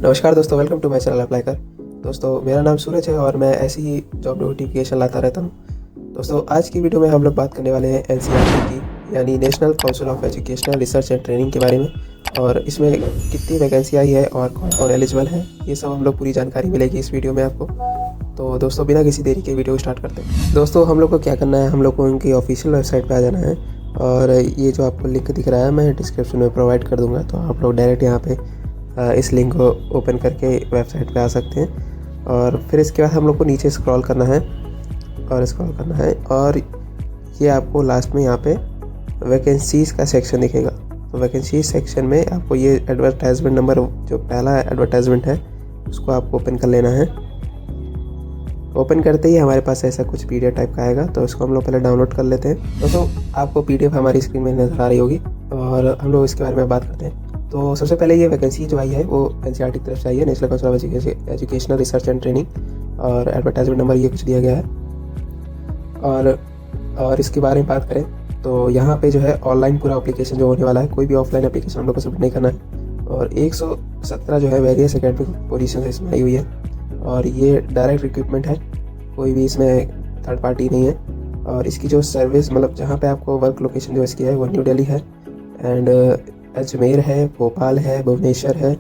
नमस्कार दोस्तों, welcome to my channel apply कर। दोस्तों, मेरा नाम सूरज है और मैं ऐसी ही जॉब नोटिफिकेशन लाता रहता हूँ। दोस्तों, आज की वीडियो में हम लोग बात करने वाले हैं एनसीईआरटी की, यानी national council of educational research and training के बारे में। और इसमें कितनी वैकेंसी आई है और कौन कौन एलिजिबल है, ये सब हम लोग पूरी जानकारी मिलेगी इस वीडियो में आपको। तो दोस्तों, बिना किसी देरी के वीडियो स्टार्ट करते हैं। दोस्तों, हम लोग को क्या करना है, हम लोग को उनकी ऑफिशियल वेबसाइट पर आ जाना है। और ये जो आपको लिंक दिख रहा है मैं डिस्क्रिप्शन में प्रोवाइड कर दूँगा, तो आप लोग डायरेक्ट यहाँ पे इस लिंक को ओपन करके वेबसाइट पे आ सकते हैं। और फिर इसके बाद हम लोग को नीचे स्क्रॉल करना है और ये आपको लास्ट में यहाँ पे वैकेंसीज़ का सेक्शन दिखेगा। तो वैकेंसी सेक्शन में आपको ये एडवर्टाइजमेंट नंबर, जो पहला एडवर्टाइजमेंट है, उसको आपको ओपन कर लेना है। ओपन करते ही हमारे पास ऐसा कुछ पीडीएफ टाइप का आएगा, तो इसको हम लोग पहले डाउनलोड कर लेते हैं। दोस्तों, आपको पीडीएफ हमारी स्क्रीन में नज़र आ रही होगी और हम लोग इसके बारे में बात करते हैं। तो सबसे पहले ये वैकेंसी जो आई है वो एनसीईआरटी की तरफ से आई है, national council of educational research and training. और एडवर्टाइजमेंट नंबर ये कुछ दिया गया है। और इसके बारे में बात करें तो यहाँ पे जो है ऑनलाइन पूरा एप्लीकेशन जो होने वाला है, कोई भी ऑफलाइन एप्लीकेशन हम लोग को सबमिट नहीं करना है। और 117 जो है वेरियस एकेडमिक पोजीशन इसमें आई हुई है। और ये डायरेक्ट रिक्रूटमेंट है, कोई भी इसमें थर्ड पार्टी नहीं है। और इसकी जो सर्विस, मतलब जहाँ पे आपको वर्क लोकेशन जो इसकी है वो न्यू दिल्ली है, एंड अजमेर है, भोपाल है, भुवनेश्वर है,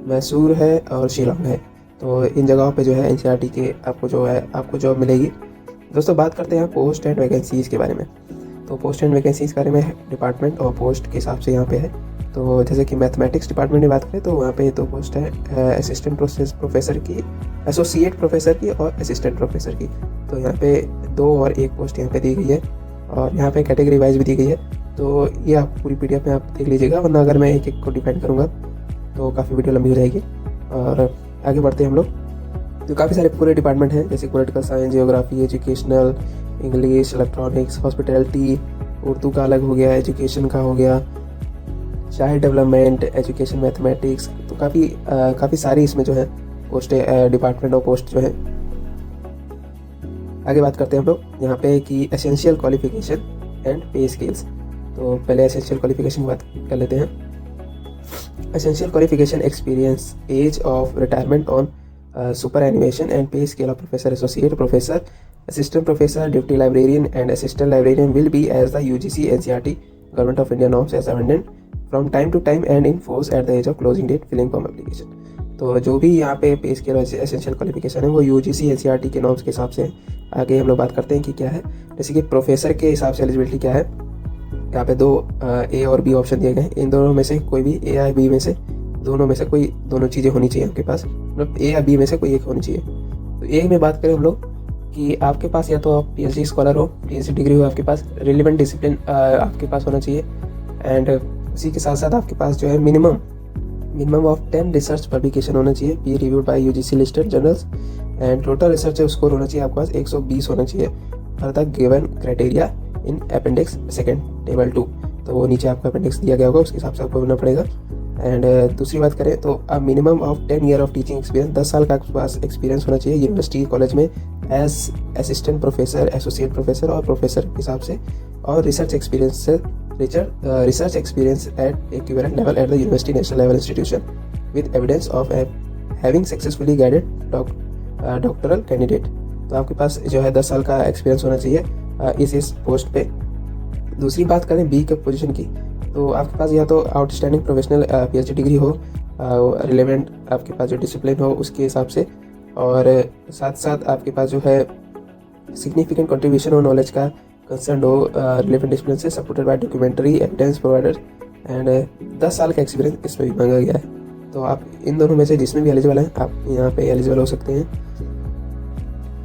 मैसूर है और शिलोंग है। तो इन जगहों पे जो है एनसीईआरटी के आपको जॉब मिलेगी। दोस्तों, बात करते हैं पोस्ट एंड वैकेंसीज़ के बारे में। तो पोस्ट एंड वैकेंसीज़ के बारे में डिपार्टमेंट और पोस्ट के हिसाब से यहाँ पे है। तो जैसे कि मैथमेटिक्स डिपार्टमेंट में बात करें तो वहाँ पे 2 पोस्ट है, असिस्टेंट प्रोफेसर की, एसोसिएट प्रोफेसर की और असिस्टेंट प्रोफेसर की। तो यहाँ पे 2 और 1 पोस्ट यहाँ पे दी गई है और यहाँ पे कैटेगरी वाइज भी दी गई है। तो ये आप पूरी पीडीएफ में आप देख लीजिएगा, वरना अगर मैं एक को डिफाइन करूँगा तो काफ़ी वीडियो लंबी हो जाएगी। और आगे बढ़ते हैं हम लोग। तो काफ़ी सारे पूरे डिपार्टमेंट हैं, जैसे political science, geography, educational, English, electronics, hospitality, Urdu का अलग हो गया, एजुकेशन का हो गया, चाइल्ड डेवलपमेंट, एजुकेशन, मैथमेटिक्स। तो काफ़ी सारी इसमें जो है पोस्ट डिपार्टमेंट और पोस्ट जो है। आगे बात करते हैं हम लोग यहाँ पे कि essential qualification and pay scales. तो पहले एसेंशियल क्वालिफिकेशन की बात कर लेते हैं। Essential qualification: experience, age of retirement on superannuation and pay scale of professor, associate professor, assistant professor, ड्यूटी librarian and assistant librarian will be as the UGC NCERT government of India norms as amended from time to time and in force at the as of closing date filling form application. तो जो भी यहाँ पे पे scale essential qualification है वो UGC NCERT के norms के हिसाब से। आगे हम लोग बात करते हैं कि क्या है। जैसे कि प्रोफेसर के हिसाब से एलिजिबिलिटी क्या है, यहाँ पे 2 ए और बी ऑप्शन दिए गए हैं। इन दोनों में से कोई भी, ए या बी में से दोनों में से कोई दोनों चीज़ें होनी चाहिए आपके पास, मतलब ए या बी में से कोई एक होनी चाहिए। तो ए में बात करें हम लोग कि आपके पास या तो आप पीएचडी स्कॉलर हो, पीएचडी डिग्री हो आपके पास, रिलेवेंट डिसिप्लिन आपके पास होना चाहिए, एंड उसी के साथ साथ आपके पास जो है मिनिमम ऑफ 10 रिसर्च पब्लिकेशन होना चाहिए, peer reviewed by UGC listed journals, and total research score होना चाहिए आपके पास 120 होना चाहिए for the given criteria in appendix 2 table 2। तो वो नीचे आपको अपेंडिक्स दिया गया होगा, उसके हिसाब से आपको बनना पड़ेगा। एंड दूसरी बात करें तो आप minimum of 10 year of teaching experience, 10 साल का आपके पास एक्सपीरियंस होना चाहिए यूनिवर्सिटी कॉलेज में as assistant professor, associate professor और प्रोफेसर के हिसाब से। और research experience at equivalent level at the university national level institution with evidence of having successfully guided doctoral candidate. तो आपके पास जो है 10 साल का एक्सपीरियंस होना चाहिए इस पोस्ट पे। दूसरी बात करें बी के पोजीशन की, तो आपके पास या तो आउटस्टैंडिंग प्रोफेशनल पीएचडी डिग्री हो, रिलेवेंट आपके पास जो डिसिप्लिन हो उसके हिसाब से, और साथ साथ आपके पास जो है सिग्निफिकेंट कंट्रीब्यूशन और नॉलेज का कंसर्न हो रिलेवेंट डिसिप्लिन से, supported by documentary evidence provider, and 10 साल का एक्सपीरियंस इसमें भी मांगा गया है। तो आप इन दोनों में से जिसमें भी एलिजिबल हैं आप यहाँ पे एलिजिबल हो सकते हैं।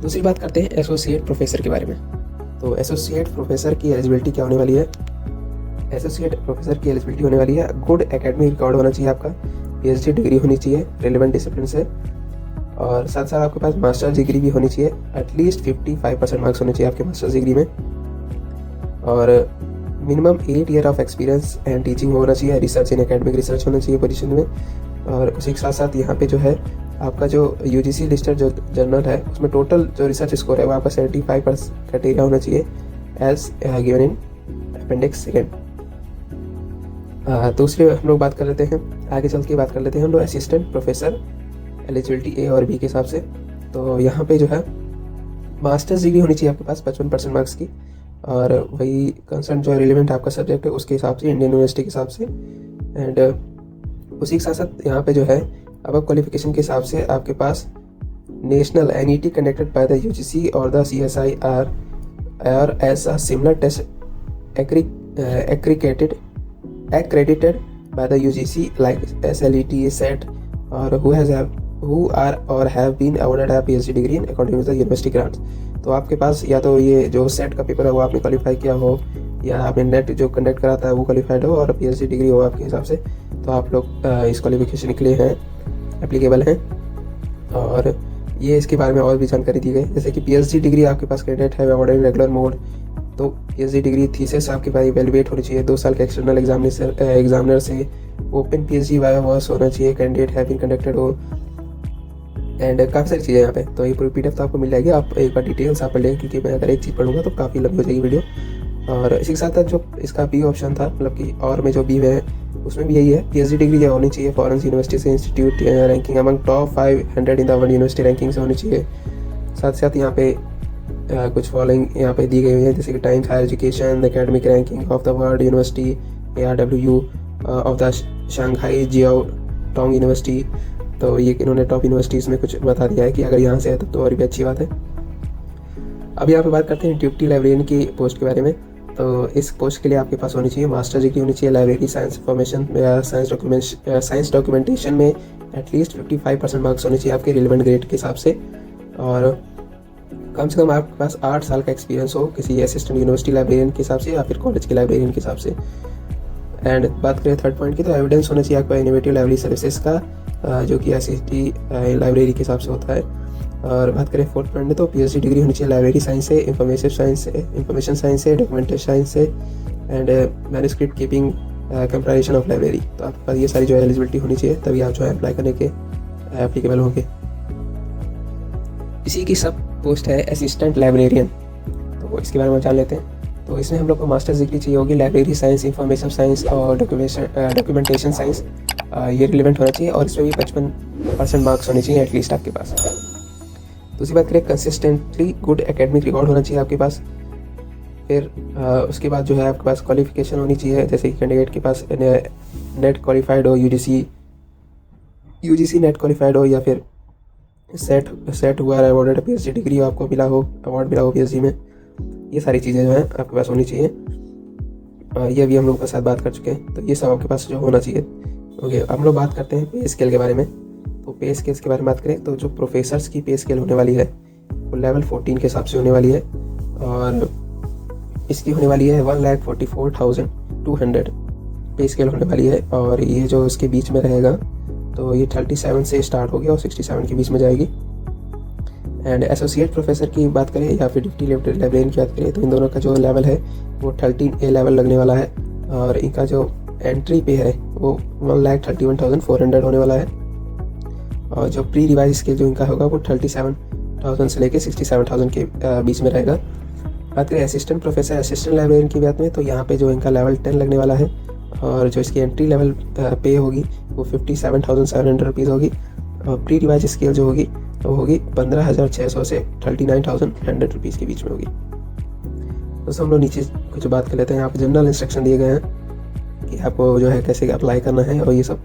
दूसरी बात करते हैं एसोसिएट प्रोफेसर के बारे में। तो एसोसिएट प्रोफेसर की एलिजिबिलिटी क्या होने वाली है? एसोसिएट प्रोफेसर की एलिजिबिलिटी होने वाली है, गुड एकेडमिक रिकॉर्ड होना चाहिए आपका, पीएचडी डिग्री होनी चाहिए रिलेवेंट डिसिप्लिन से, और साथ साथ आपके पास मास्टर्स डिग्री भी होनी चाहिए, एटलीस्ट 55% मार्क्स होने चाहिए आपके मास्टर्स डिग्री में, और minimum 8 year of experience and teaching होना चाहिए, रिसर्च इन एकेडमिक रिसर्च होना चाहिए पोजीशन में। और उसी के साथ साथ यहाँ पे जो है आपका जो यूजीसी लिस्टेड जो जर्नल है उसमें टोटल जो रिसर्च स्कोर है वो आपका 75% क्राइटेरिया होना चाहिए एज गिवन इन अपेंडिक्स 2। दूसरे हम लोग बात कर लेते हैं, आगे चल के बात कर लेते हैं हम लोग असिस्टेंट प्रोफेसर एलिजिबिलिटी ए और बी के हिसाब से। तो यहाँ पे जो है मास्टर्स डिग्री होनी चाहिए आपके पास 55% मार्क्स की, और वही कंसर्न जो है रिलेवेंट आपका सब्जेक्ट है उसके हिसाब से, इंडियन यूनिवर्सिटी के हिसाब से। एंड उसी के साथ साथ यहाँ पे जो है अब क्वालिफिकेशन के हिसाब से आपके पास national NET conducted by the UGC और the CSI or as a similar test accredited by the UGC like SLET, SET, or who are or have been awarded a PhD degree in according to the university grants। तो आपके पास या तो ये जो set का paper है वो आपने क्वालिफाई किया हो, या आपने नेट जो कंडक्ट करा था वो क्वालिफाइड हो, और PhD डिग्री हो आपके हिसाब से, तो आप लोग इस क्वालिफिकेशन के लिए हैं, एप्लीकेबल हैं। और ये इसके बारे में और भी जानकारी दी गई, जैसे कि PhD डिग्री आपके पास कैंडिडेट है अवॉर्डेड इन रेगुलर मोड, तो PhD डिग्री थीसिस आपके पास इवेलुएट होनी चाहिए 2 साल के एक्सटर्नल एग्जामिनर से, ओपन PhD वाया वर्स होना चाहिए, कैंडिडेट हैव बीन कंडक्टेड हो, एंड काफ़ी सारी चीज़ें यहाँ पे। तो ये पूरी PDF तो आपको मिल जाएगी, आप एक बार डिटेल्स आप पढ़ लेंगे, क्योंकि मैं अगर एक चीज़ पढ़ूंगा तो काफ़ी लंबी हो जाएगी वीडियो। और इसी के साथ साथ जो इसका बी ऑप्शन था, मतलब कि और में जो बी है उसमें भी यही है, PhD डिग्री जो होनी चाहिए फॉरेन यूनिवर्सिटी से, institute ranking among top 500 in the World university ranking से होनी चाहिए। साथ साथ यहाँ पे कुछ फॉलोइंग यहाँ पे दी गई हुई है, जैसे कि Times Higher Education, the Academic Ranking of the World University, ARWU of the Shanghai Jiao Tong University. तो ये इन्होंने टॉप यूनिवर्सिटीज़ में कुछ बता दिया है कि अगर यहाँ से है तो और भी अच्छी बात है। अब यहाँ पे बात करते हैं डिप्टी लाइब्रेरियन की पोस्ट के बारे में। तो इस पोस्ट के लिए आपके पास होनी चाहिए मास्टर डिग्री होनी चाहिए लाइब्रेरी साइंस इंफॉर्मेशन या साइंस डॉक्यूमेंटेशन में एटलीस्ट 55% मार्क्स होने चाहिए आपके रिलेवेंट ग्रेड के हिसाब से, और कम से कम आपके पास 8 साल का एक्सपीरियंस हो किसी असिस्टेंट यूनिवर्सिटी लाइब्रेरियन के हिसाब से या फिर कॉलेज के लाइब्रेरियन के हिसाब से। एंड बात करें थर्ड पॉइंट की, तो एविडेंस होना चाहिए आपका इनोवेटिव लाइब्रेरी सर्विसेज का, जो कि ICT लाइब्रेरी के हिसाब से होता है। और बात करें फोर्थ पॉइंट में, तो PhD डिग्री होनी चाहिए लाइब्रेरी साइंस से, इंफॉर्मेशन साइंस से, डॉक्यूमेंटेशन साइंस से, and manuscript keeping computerisation of library. तो आपके पास ये सारी जो है एलिजिबिलिटी होनी चाहिए, तभी आप जो है अप्लाई करने के एप्लीकेबल होंगे। इसी की सब पोस्ट है असिस्टेंट लाइब्रेरियन, तो इसके बारे में जान लेते हैं। तो इसमें हम लोग को मास्टर्स डिग्री चाहिए होगी लाइब्रेरी साइंस, इंफॉर्मेशन साइंस और डॉक्यूमेंटेशन साइंस, ये रिलेवेंट होना चाहिए, और इसमें भी 55% मार्क्स होने चाहिए एटलीस्ट आपके पास। दूसरी बात करें, कंसिस्टेंटली गुड एकेडमिक रिकॉर्ड होना चाहिए आपके पास। फिर उसके बाद जो है आपके पास क्वालिफिकेशन होनी चाहिए, जैसे कि कैंडिडेट के पास नेट क्वालिफाइड हो, UGC नेट क्वालिफाइड हो, या फिर सेट हुआ है, अवॉर्डेड PhD डिग्री आपको मिला हो, अवार्ड मिला हो PhD में। ये सारी चीज़ें जो हैं आपके पास होनी चाहिए, ये भी हम लोग के साथ बात कर चुके हैं। तो ये सब आपके पास जो होना चाहिए। ओके, हम लोग बात करते हैं पे स्केल के बारे में। तो पे स्केल के बारे में बात करें तो जो प्रोफेसर्स की पे स्केल होने वाली है वो लेवल 14 के हिसाब से होने वाली है, और इसकी होने वाली है 1,44,200 पे स्केल होने वाली है। और ये जो इसके बीच में रहेगा, तो ये 37 से स्टार्ट हो गया और 67 के बीच में जाएगी। एंड एसोसिएट प्रोफेसर की बात करें या फिर डिप्टी लाइब्रेरियन की बात करें, तो इन दोनों का जो लेवल है वो 13A लेवल लगने वाला है, और इनका जो एंट्री पे है वो 1,31,400 होने वाला है। और जो प्री रिवाइज स्केल जो इनका होगा वो 37,000 से लेके 67,000 के बीच में रहेगा। बात करें असिस्टेंट प्रोफेसर असिस्टेंट लाइब्रेरियन की बात में, तो यहाँ पे जो इनका लेवल 10 लगने वाला है, और जो इसकी एंट्री लेवल पे होगी वो 57,700 रुपीज़ होगी, और प्री रिवाइज स्केल जो होगी वो होगी 15,600 से 39,100 रुपीज़ के बीच में होगी। दोस्तों हम लोग नीचे कुछ बात कर लेते हैं। यहाँ पे जनरल इंस्ट्रक्शन दिए गए हैं कि आपको जो है कैसे अप्लाई करना है और ये सब।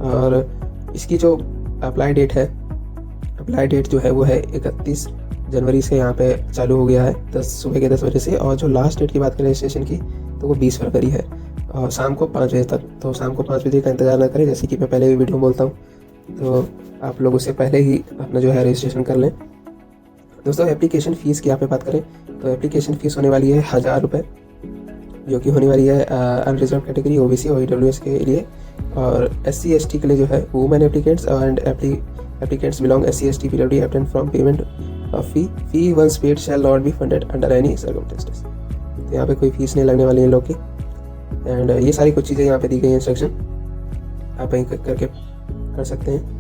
और इसकी जो अप्लाई डेट है, अप्लाई डेट जो है वो है 31 जनवरी से यहाँ पे चालू हो गया है सुबह के 10 बजे से। और जो लास्ट डेट की बात करें रजिस्ट्रेशन की, तो वो 20 फरवरी है, और शाम को 5 बजे तक। तो शाम को 5 बजे का इंतज़ार ना करें, जैसे कि मैं पहले भी वीडियो में बोलता हूँ, तो आप लोग उससे पहले ही अपना जो है रजिस्ट्रेशन कर लें। दोस्तों एप्लीकेशन फ़ीस की यहाँ पे बात करें तो एप्लीकेशन फ़ीस होने वाली है 1000 रुपये, जो कि होने वाली है अनरिजर्व कैटेगरी OBC और EWS के लिए। और SC ST के लिए जो है women applicants and applicants belong SC ST PWD abstain from payment of fee once paid shall not be funded under any circumstances. तो यहाँ पे कोई फीस नहीं लगने वाली है लोग की। एंड ये सारी कुछ चीज़ें यहाँ पे दी गई हैं, इंस्ट्रक्शन आप वहीं करके कर सकते हैं।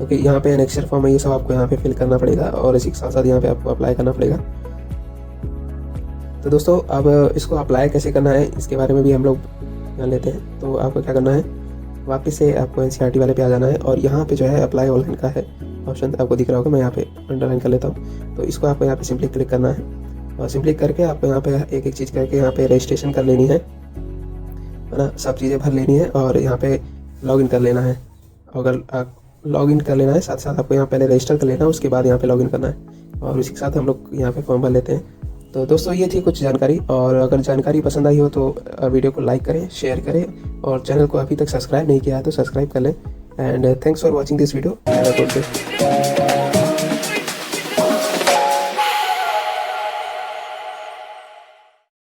ओके, यहाँ पे एनेक्सर फॉर्म है, ये सब आपको यहाँ पे फिल करना पड़ेगा, और इसी के साथ साथ यहाँ पे आपको अप्लाई करना पड़ेगा। तो दोस्तों अब इसको अप्लाई कैसे करना है इसके बारे में भी हम लोग जान लेते हैं। तो आपको क्या करना है, वापस से आपको NCERT वाले पे आ जाना है और यहाँ पे जो है अप्लाई ऑनलाइन का है ऑप्शन आपको दिख रहा होगा, मैं यहाँ पे अंडरलाइन कर लेता हूँ। तो इसको आपको यहाँ पे सिंपली क्लिक करना है और सिंपली करके आपको यहाँ पे एक एक चीज़ करके यहाँ पे रजिस्ट्रेशन कर लेनी है ना, सब चीज़ें भर लेनी है और यहाँ पे लॉगिन कर लेना है। अगर आप लॉगिन कर लेना है, साथ साथ आपको यहाँ पहले रजिस्टर कर लेना है, उसके बाद यहाँ पे लॉगिन करना है और उसी के साथ हम लोग यहाँ पे फॉर्म भर लेते हैं। तो दोस्तों ये थी कुछ जानकारी, और अगर जानकारी पसंद आई हो तो वीडियो को लाइक करें, शेयर करें और चैनल को अभी तक सब्सक्राइब नहीं किया है तो सब्सक्राइब कर लें। And thanks for watching this video.